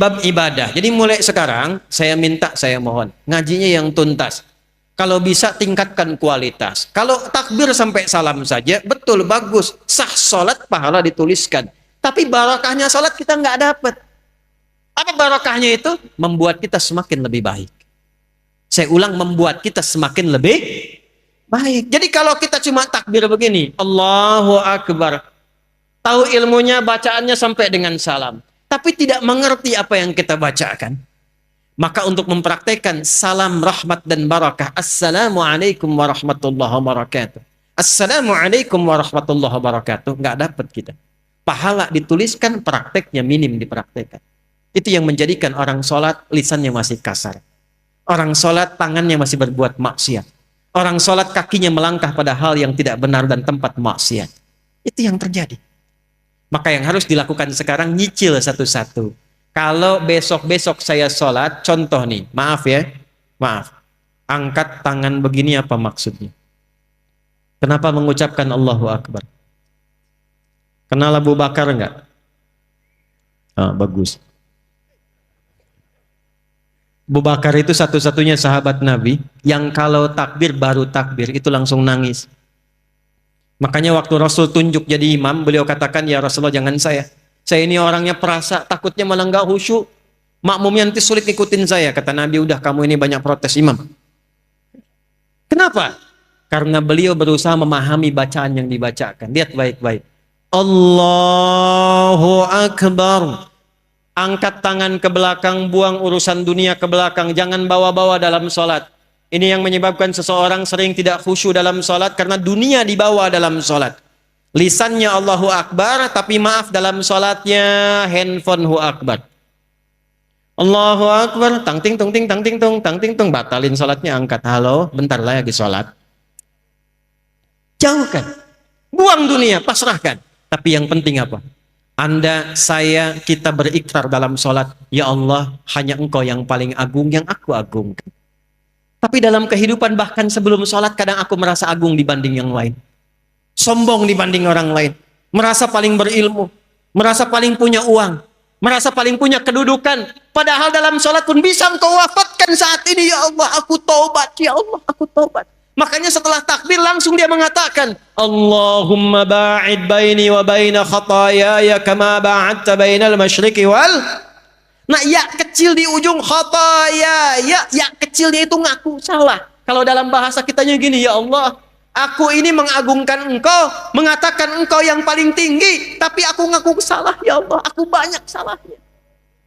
bab ibadah. Jadi mulai sekarang saya minta, saya mohon ngajinya yang tuntas. Kalau bisa tingkatkan kualitas. Kalau takbir sampai salam saja, betul, bagus. Sah sholat, pahala dituliskan. Tapi barakahnya sholat kita nggak dapat. Apa barakahnya itu? Membuat kita semakin lebih baik. Saya ulang, membuat kita semakin lebih baik. Jadi kalau kita cuma takbir begini, Allahu Akbar. Tahu ilmunya, bacaannya sampai dengan salam. Tapi tidak mengerti apa yang kita bacakan. Maka untuk mempraktekkan salam rahmat dan barakah, Assalamualaikum warahmatullahi wabarakatuh. Assalamualaikum warahmatullahi wabarakatuh. Nggak dapat kita. Pahala dituliskan, prakteknya minim dipraktekkan. Itu yang menjadikan orang sholat lisannya masih kasar. Orang sholat tangannya masih berbuat maksiat. Orang sholat kakinya melangkah pada hal yang tidak benar dan tempat maksiat. Itu yang terjadi. Maka yang harus dilakukan sekarang, nyicil satu-satu. Kalau besok-besok saya sholat, contoh nih, maaf ya, maaf. Angkat tangan begini apa maksudnya? Kenapa mengucapkan Allahu Akbar? Kenal Abu Bakar enggak? Ah, bagus. Abu Bakar itu satu-satunya sahabat Nabi yang kalau takbir baru takbir itu langsung nangis. Makanya waktu Rasul tunjuk jadi imam, beliau katakan, ya Rasulullah jangan saya. Saya ini orangnya perasa, takutnya malah nggak khusyuk. Makmumnya nanti sulit ikutin saya. Kata Nabi, udah kamu ini banyak protes imam. Kenapa? Karena beliau berusaha memahami bacaan yang dibacakan. Lihat baik-baik. Allahu Akbar. Angkat tangan ke belakang, buang urusan dunia ke belakang. Jangan bawa-bawa dalam sholat. Ini yang menyebabkan seseorang sering tidak khusyuk dalam sholat karena dunia dibawa dalam sholat. Lisannya Allahu Akbar, tapi maaf dalam sholatnya handphone Hu Akbar. Allahu Akbar, tang ting tung ting tang ting tung tang ting tung, batalin sholatnya, angkat, halo, bentar lagi sholat. Jauhkan, buang dunia, pasrahkan. Tapi yang penting apa? Anda, saya, kita berikrar dalam sholat, ya Allah, hanya Engkau yang paling agung, yang aku agungkan. Tapi dalam kehidupan bahkan sebelum sholat, kadang aku merasa agung dibanding yang lain. Sombong dibanding orang lain, merasa paling berilmu, merasa paling punya uang, merasa paling punya kedudukan. Padahal dalam sholat pun bisa engkau wafatkan saat ini, ya Allah, aku taubat, ya Allah, aku taubat. Makanya setelah takbir langsung dia mengatakan, Allahumma ba'id baini wa baina khatayaya kama ba'adta bainal masyriqi wal. Nah, ya kecil di ujung khataya, ya kecil dia itu ngaku salah. Kalau dalam bahasa kitanya gini, ya Allah, aku ini mengagungkan Engkau, mengatakan Engkau yang paling tinggi, tapi aku ngaku salah, ya Allah, aku banyak salahnya.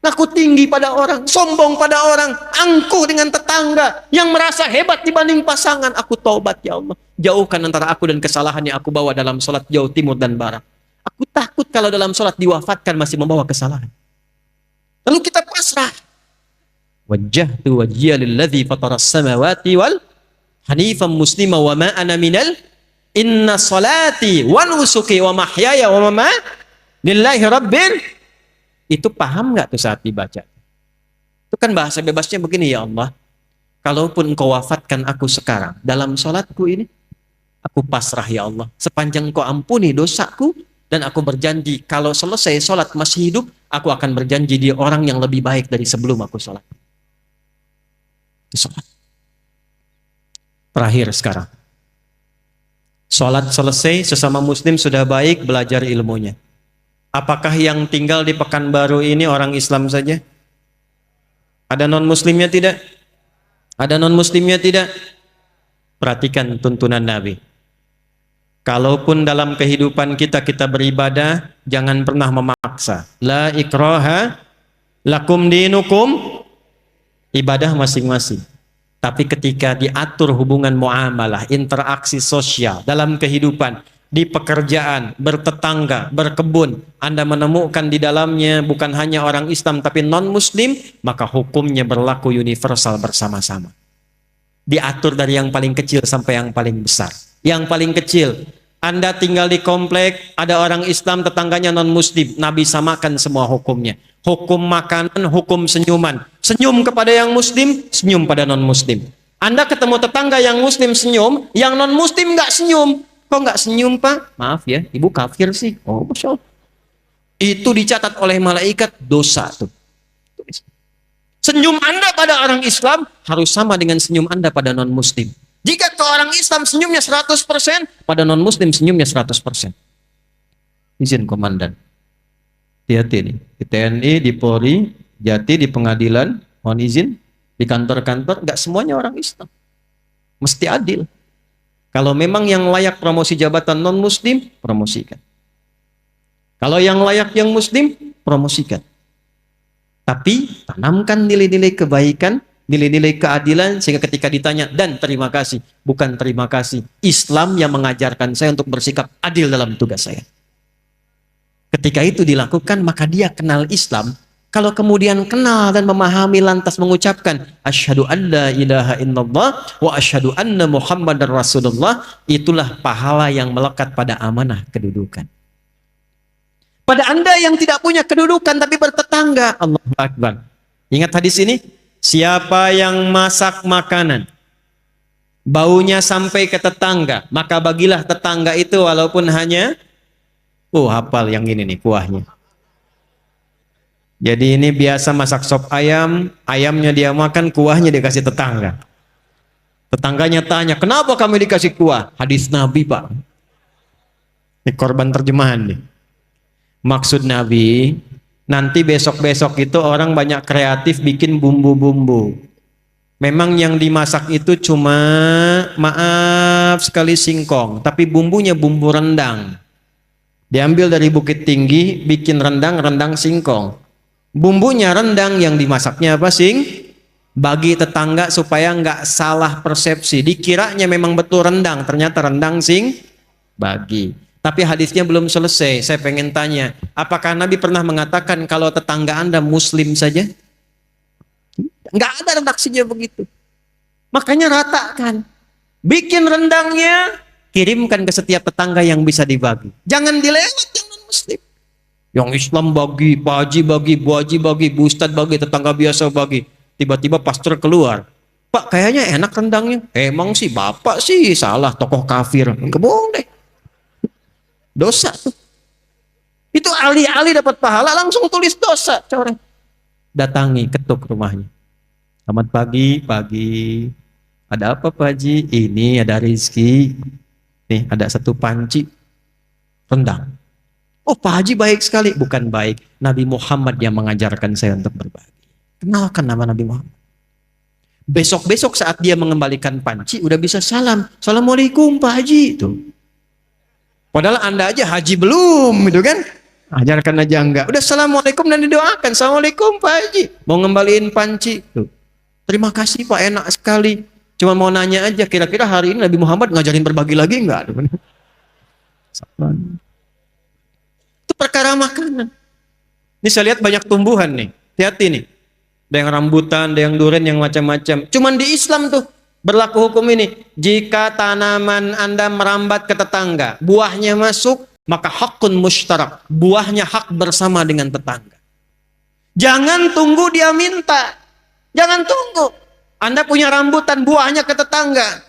Ngaku tinggi pada orang, sombong pada orang, angkuh dengan tetangga, yang merasa hebat dibanding pasangan. Aku taubat, ya Allah. Jauhkan antara aku dan kesalahan yang aku bawa dalam sholat jauh timur dan barat. Aku takut kalau dalam sholat diwafatkan masih membawa kesalahan. Lalu kita pasrah. Wajjahtu wajhiya lilladzi fataras samawati wal hanifan muslima wa ma ana minal inna salati wa nusuki wa mahyaya wa mamati lillahi rabbil. Itu paham nggak tuh saat dibaca? Itu kan bahasa bebasnya begini, ya Allah, kalaupun Engkau wafatkan aku sekarang dalam sholatku ini, aku pasrah, ya Allah, sepanjang Engkau ampuni dosaku, dan aku berjanji kalau selesai sholat masih hidup, aku akan berjanji dia orang yang lebih baik dari sebelum aku sholat. Itu sholat. Terakhir sekarang, sholat selesai, sesama muslim sudah baik, belajar ilmunya. Apakah yang tinggal di Pekanbaru ini orang Islam saja? Ada non-muslimnya tidak? Ada non-muslimnya tidak? Perhatikan tuntunan Nabi. Kalaupun dalam kehidupan kita beribadah, jangan pernah memaksa. La ikraha lakum dinukum, ibadah masing-masing. Tapi ketika diatur hubungan muamalah, interaksi sosial dalam kehidupan, di pekerjaan, bertetangga, berkebun, Anda menemukan di dalamnya bukan hanya orang Islam tapi non-muslim, maka hukumnya berlaku universal bersama-sama. Diatur dari yang paling kecil sampai yang paling besar. Yang paling kecil, Anda tinggal di komplek, ada orang Islam, tetangganya non-muslim, Nabi samakan semua hukumnya. Hukum makanan, hukum senyuman. Senyum kepada yang muslim, senyum pada non-muslim. Anda ketemu tetangga yang muslim senyum, yang non-muslim nggak senyum. Kok nggak senyum, Pak? Maaf ya, ibu kafir sih. Oh, Masya Allah. Itu dicatat oleh malaikat dosa tuh. Senyum Anda pada orang Islam harus sama dengan senyum Anda pada non-Muslim. Jika ke orang Islam senyumnya 100%, pada non-Muslim senyumnya 100%. Izin komandan. Hati-hati nih. Di TNI, di Polri, Jati, di pengadilan, mohon izin, di kantor-kantor, nggak semuanya orang Islam. Mesti adil. Kalau memang yang layak promosi jabatan non-Muslim, promosikan. Kalau yang layak yang Muslim, promosikan. Tapi tanamkan nilai-nilai kebaikan, nilai-nilai keadilan, sehingga ketika ditanya, dan terima kasih, bukan terima kasih. Islam yang mengajarkan saya untuk bersikap adil dalam tugas saya. Ketika itu dilakukan, maka dia kenal Islam. Kalau kemudian kenal dan memahami lantas mengucapkan, asyhadu an la ilaha illallah wa asyhadu anna muhammadar rasulullah, itulah pahala yang melekat pada amanah kedudukan. Pada Anda yang tidak punya kedudukan tapi bertetangga, Allahu Akbar. Ingat hadis ini? Siapa yang masak makanan, baunya sampai ke tetangga, maka bagilah tetangga itu walaupun hanya, hafal yang ini nih kuahnya. Jadi ini biasa masak sop ayam, ayamnya dia makan, kuahnya dikasih tetangga. Tetangganya tanya, kenapa kami dikasih kuah? Hadis Nabi, Pak. Ini korban terjemahan nih. Maksud Nabi, nanti besok-besok itu orang banyak kreatif bikin bumbu-bumbu. Memang yang dimasak itu cuma, maaf sekali, singkong. Tapi bumbunya bumbu rendang. Diambil dari Bukit Tinggi, bikin rendang singkong. Bumbunya rendang, yang dimasaknya apa? Bagi tetangga supaya nggak salah persepsi. Dikiranya memang betul rendang, ternyata rendang bagi. Tapi hadisnya belum selesai. Saya pengen tanya, apakah Nabi pernah mengatakan kalau tetangga Anda Muslim saja? Nggak ada redaksinya begitu. Makanya ratakan. Bikin rendangnya, kirimkan ke setiap tetangga yang bisa dibagi. Jangan dilewat yang non-Muslim. Yang Islam bagi, Pak Haji bagi, Bu Haji bagi, Bu Ustadz bagi, tetangga biasa bagi. Tiba-tiba pastor keluar. Pak, kayaknya enak rendangnya. Emang sih, Bapak sih salah, tokoh kafir. Enggak bohong deh. Dosa tuh. Itu ahli-ahli dapat pahala, langsung tulis dosa. Coreng. Datangi, ketuk rumahnya. Selamat pagi, pagi. Ada apa Pak Haji? Ini ada rezeki. Nih ada satu panci rendang. Oh Pak Haji baik sekali. Bukan baik. Nabi Muhammad yang mengajarkan saya untuk berbagi. Kenalkan nama Nabi Muhammad. Besok-besok saat dia mengembalikan panci, udah bisa salam. Assalamualaikum Pak Haji. Tuh. Padahal Anda aja haji belum, gitu kan? Ajarkan aja enggak. Udah assalamualaikum dan didoakan. Assalamualaikum Pak Haji. Mau ngembaliin panci. Tuh. Terima kasih Pak, enak sekali. Cuma mau nanya aja, kira-kira hari ini Nabi Muhammad ngajarin berbagi lagi enggak? Itu perkara makanan. Ini saya lihat banyak tumbuhan nih. Hati-hati nih. Ada yang rambutan, ada yang durian, yang macam-macam. Cuman di Islam tuh berlaku hukum ini. Jika tanaman Anda merambat ke tetangga, buahnya masuk, maka hakun mushtarak. Buahnya hak bersama dengan tetangga. Jangan tunggu dia minta. Jangan tunggu. Anda punya rambutan, buahnya ke tetangga.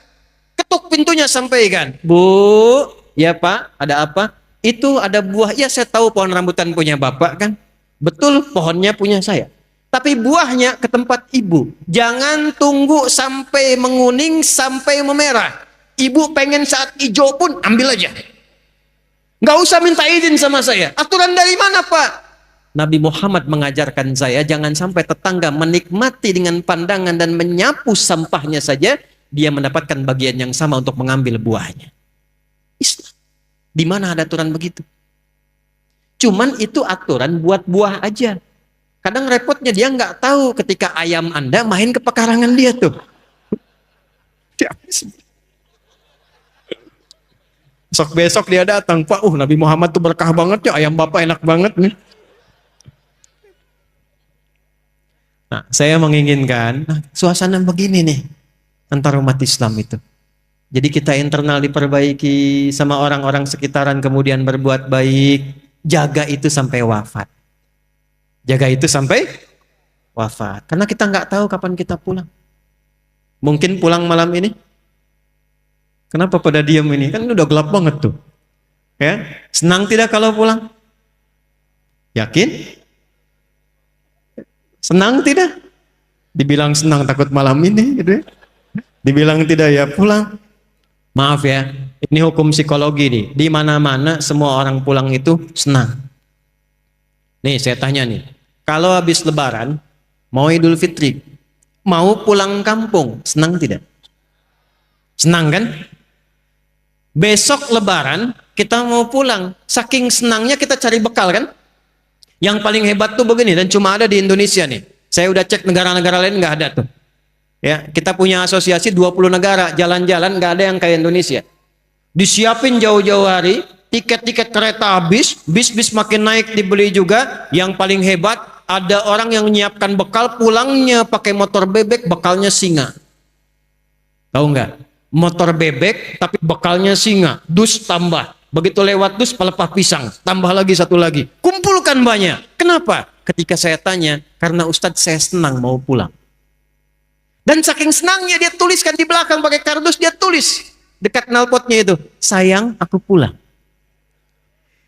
Ketuk pintunya, sampaikan. Bu, ya Pak, ada apa? Itu ada buah. Ya saya tahu pohon rambutan punya Bapak kan. Betul, pohonnya punya saya. Tapi buahnya ke tempat ibu. Jangan tunggu sampai menguning, sampai memerah. Ibu pengen saat hijau pun ambil aja. Nggak usah minta izin sama saya. Aturan dari mana Pak? Nabi Muhammad mengajarkan saya, jangan sampai tetangga menikmati dengan pandangan dan menyapu sampahnya saja, dia mendapatkan bagian yang sama untuk mengambil buahnya. Islam. Di mana ada aturan begitu? Cuman itu aturan buat buah aja. Kadang repotnya dia nggak tahu ketika ayam Anda main ke pekarangan dia tuh. Besok dia datang, Pak, Nabi Muhammad tuh berkah banget ya, ayam Bapak enak banget nih. Nah, saya menginginkan suasana begini nih antara umat Islam itu. Jadi kita internal diperbaiki, sama orang-orang sekitaran kemudian berbuat baik, jaga itu sampai wafat. Jaga itu sampai wafat. Karena kita nggak tahu kapan kita pulang. Mungkin pulang malam ini. Kenapa pada diam ini? Kan udah gelap banget tuh. Ya, senang tidak kalau pulang? Yakin? Senang tidak? Dibilang senang takut malam ini gitu ya. Dibilang tidak ya pulang. Maaf ya, ini hukum psikologi nih. Di mana-mana semua orang pulang itu senang. Nih saya tanya nih, kalau habis Lebaran, mau Idul Fitri, mau pulang kampung, senang tidak? Senang kan? Besok Lebaran kita mau pulang, saking senangnya kita cari bekal kan? Yang paling hebat tuh begini, dan cuma ada di Indonesia nih. Saya udah cek negara-negara lain nggak ada tuh. Ya, kita punya asosiasi 20 negara, jalan-jalan nggak ada yang kayak Indonesia. Disiapin jauh-jauh hari, tiket-tiket kereta habis, bis-bis makin naik dibeli juga. Yang paling hebat, ada orang yang menyiapkan bekal, pulangnya pakai motor bebek, bekalnya singa. Tahu nggak? Motor bebek tapi bekalnya singa, dus tambah. Begitu lewat dus pelepah pisang, tambah lagi satu lagi. Kumpulkan banyak. Kenapa? Ketika saya tanya, karena Ustadz saya senang mau pulang. Dan saking senangnya dia tuliskan di belakang pakai kardus, dia tulis dekat knalpotnya itu, sayang aku pulang.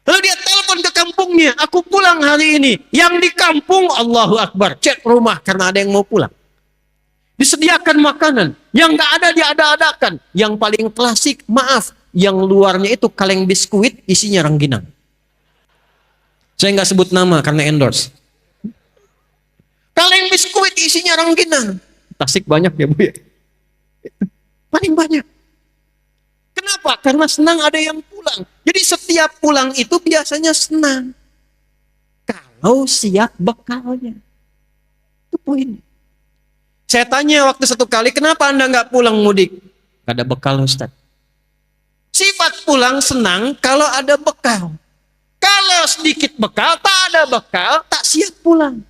Lalu dia telepon ke kampungnya, aku pulang hari ini. Yang di kampung, Allahu Akbar, cek rumah karena ada yang mau pulang. Disediakan makanan, yang nggak ada diada-adakan. Yang paling klasik, maaf, yang luarnya itu kaleng biskuit, isinya rengginang. Saya nggak sebut nama karena endorse. Kaleng biskuit isinya rengginang. Tasik banyak ya Bu ya. Paling banyak. Kenapa? Karena senang ada yang pulang. Jadi setiap pulang itu biasanya senang. Kalau siap bekalnya. Itu poin. Saya tanya waktu satu kali, kenapa Anda nggak pulang mudik? Gak ada bekal Ustaz. Sifat pulang senang kalau ada bekal. Kalau sedikit bekal, tak ada bekal, tak siap pulang.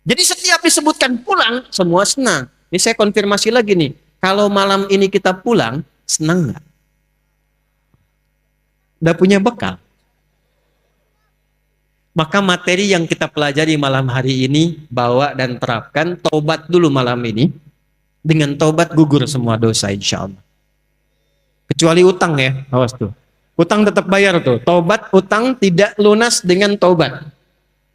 Jadi setiap disebutkan pulang, semua senang. Ini saya konfirmasi lagi nih. Kalau malam ini kita pulang, senang nggak? Udah punya bekal? Maka materi yang kita pelajari malam hari ini, bawa dan terapkan, tobat dulu malam ini. Dengan tobat gugur semua dosa insya Allah. Kecuali utang ya, awas tuh. Utang tetap bayar tuh. Tobat, utang tidak lunas dengan tobat.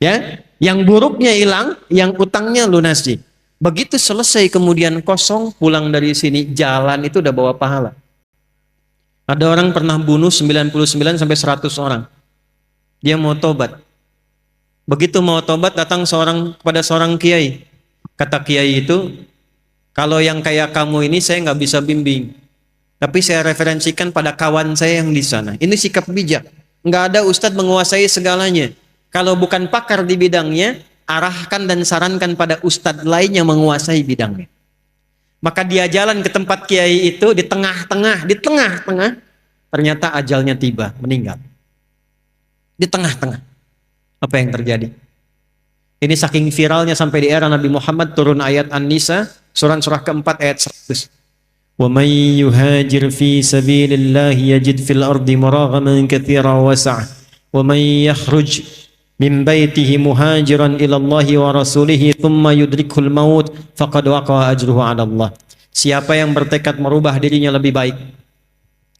Ya, yang buruknya hilang, yang utangnya lunasi. Begitu selesai kemudian kosong, pulang dari sini, jalan itu udah bawa pahala. Ada orang pernah bunuh 99 sampai 100 orang. Dia mau tobat. Begitu mau tobat, datang kepada seorang kiai. Kata kiai itu, kalau yang kayak kamu ini saya nggak bisa bimbing. Tapi saya referensikan pada kawan saya yang di sana. Ini sikap bijak. Nggak ada ustadz menguasai segalanya. Kalau bukan pakar di bidangnya, arahkan dan sarankan pada ustadz lain yang menguasai bidangnya. Maka dia jalan ke tempat kiai itu, di tengah-tengah, ternyata ajalnya tiba, meninggal. Di tengah-tengah. Apa yang terjadi? Ini saking viralnya sampai di era Nabi Muhammad turun ayat An-Nisa, surah keempat ayat 100. وَمَنْ يُهَاجِرْ فِي سَبِيلِ اللَّهِ يَجِدْ فِي الْأَرْضِ مُرَاغَمًا كَثِيرًا وَسَعًا وَمَنْ يَخْرُجْ مِنْ بَيْتِهِ مُهَاجِرًا إِلَى اللَّهِ وَرَسُولِهِ ثُمَّ يُدْرِكْهُ الْمَوْتِ فَقَدْ وَقَعَ أَجْرُهُ عَلَى اللَّهِ. Siapa yang bertekad merubah dirinya lebih baik,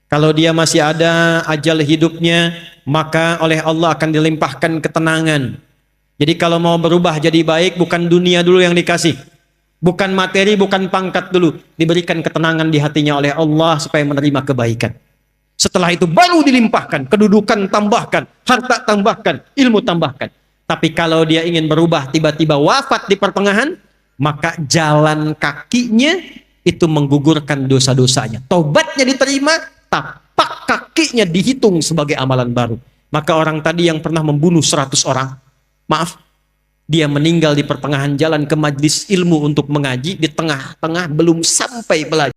kalau dia masih ada ajal hidupnya, maka oleh Allah akan dilimpahkan ketenangan. Jadi kalau mau berubah jadi baik, bukan dunia dulu yang dikasih, bukan materi, bukan pangkat dulu, diberikan ketenangan di hatinya oleh Allah supaya menerima kebaikan. Setelah itu baru dilimpahkan, kedudukan tambahkan, harta tambahkan, ilmu tambahkan. Tapi kalau dia ingin berubah tiba-tiba wafat di pertengahan, maka jalan kakinya itu menggugurkan dosa-dosanya. Tobatnya diterima, tapak kakinya dihitung sebagai amalan baru. Maka orang tadi yang pernah membunuh 100 orang, maaf, dia meninggal di pertengahan jalan ke majlis ilmu untuk mengaji, di tengah-tengah belum sampai belajar.